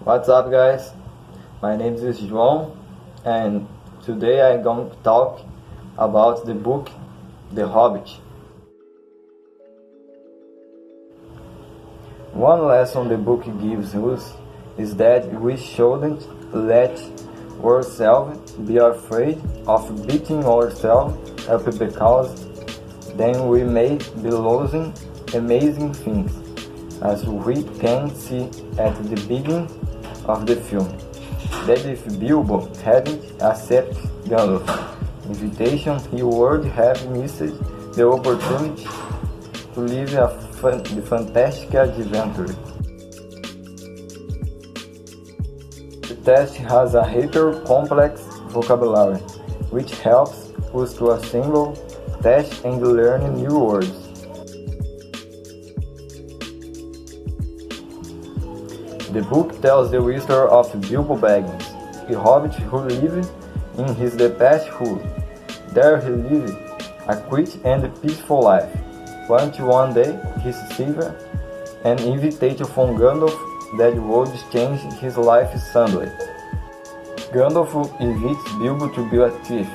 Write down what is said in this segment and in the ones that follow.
What's up, guys? My name is João, and today I'm going to talk about the book The Hobbit. One lesson the book gives us is that we shouldn't let ourselves be afraid of beating ourselves up because then we may be losing amazing things, as we can see at the beginning of the film, that if Bilbo hadn't accepted Gandalf's invitation, he would have missed the opportunity to live the fantastic adventure. The text has a hyper-complex vocabulary, which helps us to assemble, test, and learn new words. The book tells the story of Bilbo Baggins, a hobbit who lived in his past hood. There he lived a quiet and peaceful life, until one day he received an invitation from Gandalf that would change his life suddenly. Gandalf invites Bilbo to be a thief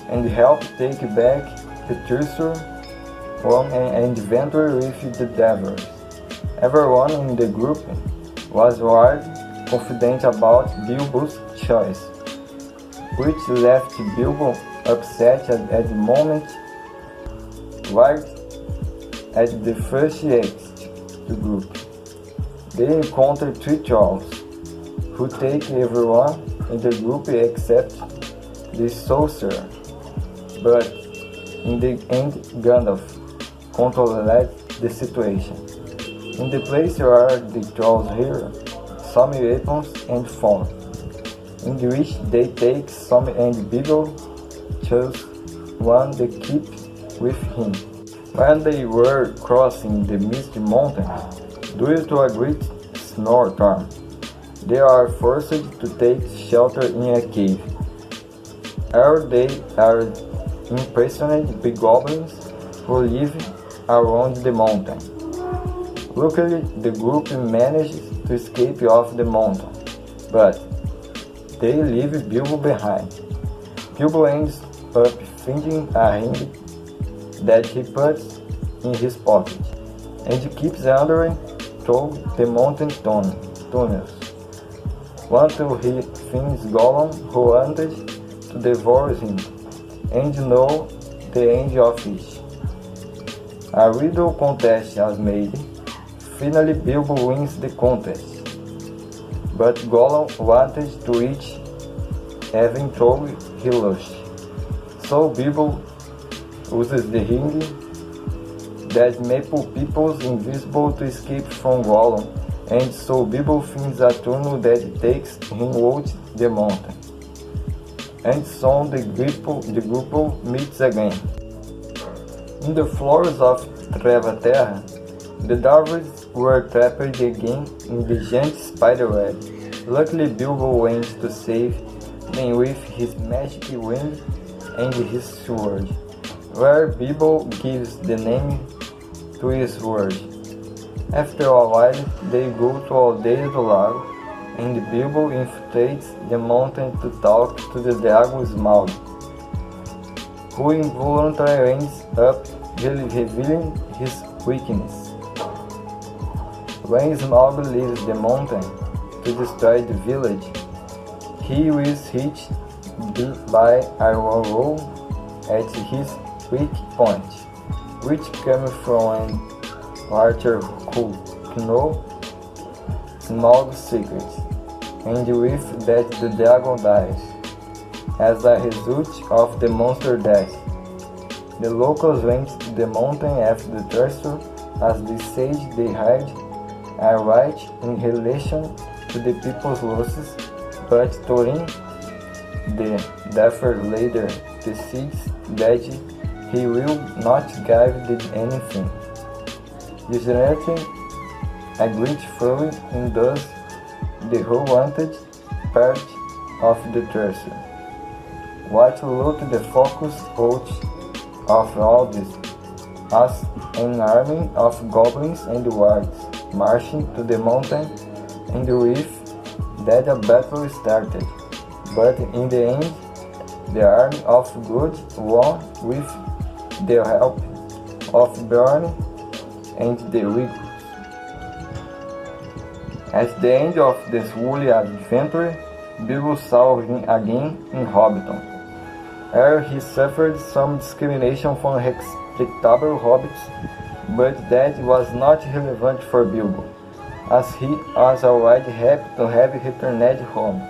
and help take back the treasure on an adventure with the devils. Everyone in the group was worried, confident about Bilbo's choice, which left Bilbo upset at the moment. Right at the first exit to group, they encounter three trolls, who take everyone in the group except the sorcerer. But in the end, Gandalf controlled the situation. In the place where the trolls hear some weapons and phone, in which they take some and Bilbo chose one to keep with him. When they were crossing the Misty Mountains, due to a great snowstorm, they are forced to take shelter in a cave. Here they are imprisoned by goblins who live around the mountain. Luckily, the group manages to escape off the mountain, but they leave Bilbo behind. Bilbo ends up finding a ring that he puts in his pocket, and keeps wandering through the mountain tunnels, until he finds Gollum, who wanted to devour him, and know the end of it. A riddle contest is made. Finally, Bilbo wins the contest, but Gollum wanted to eat even though he lost. So Bilbo uses the ring that makes people invisible to escape from Gollum, and so Bilbo finds a tunnel that takes him out the mountain. And soon the group meets again. In the floors of Terra, the dwarves were trapped again in the giant spiderweb. Luckily, Bilbo went to save them with his magic wand and his sword, where Bilbo gives the name to his sword. After a while, they go to Aldeia do Lago, and Bilbo infiltrates the mountain to talk to the dragon Smaug, who involuntarily ends up revealing his weakness. When Smaug leaves the mountain to destroy the village, he is hit by a arrow at his weak point, which comes from an archer who knows Smaug's secrets, and with that the dragon dies, as a result of the monster death. The locals went to the mountain after the treasure, as they said they had a right in relation to the people's losses, but Thorin, the Dapper later decides that he will not give them anything, generating a great fury in those who wanted part of the treasure. What looked the focus out of all this as an army of goblins and wargs marching to the mountain, and with that a battle started, but in the end, the army of good won with the help of Bjorn and the Wiggles. At the end of this woolly adventure, Bilbo saw him again in Hobbiton. Here he suffered some discrimination from respectable hobbits, but that was not relevant for Bilbo, as he was already happy to have returned home,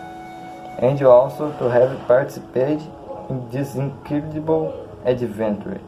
and also to have participated in this incredible adventure.